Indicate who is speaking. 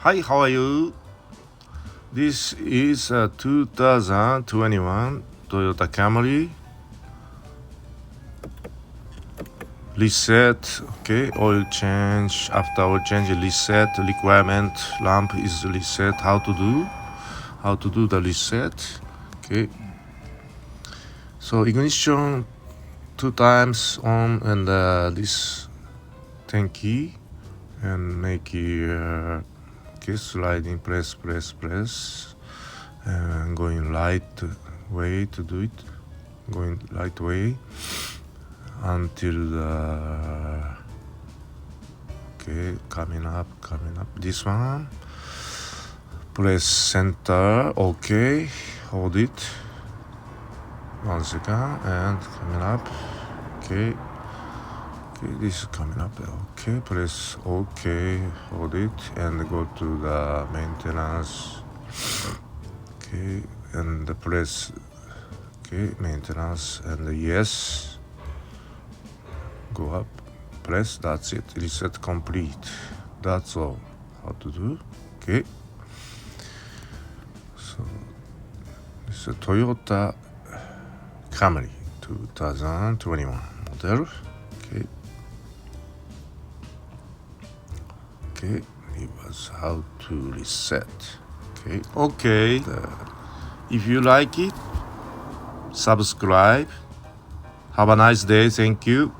Speaker 1: Hi, how are you? This is a 2021 Toyota Camry. Reset, okay, oil change. After oil change, reset, requirement, lamp is reset. How to do the reset, okay. So ignition 2 times on and this tanky and make it okay, sliding, press, and going right way to do it, going right way until okay, coming up, this one, press center, okay, hold it 1 second and coming up, okay, this is coming up, okay, press okay, hold it and go to the maintenance, okay, and press okay, maintenance and yes, go up, press, that's it, reset complete. That's all how to do, okay. So this is a Toyota Camry 2021 model, okay. Okay, it was how to reset. Okay. If you like it, subscribe. Have a nice day. Thank you.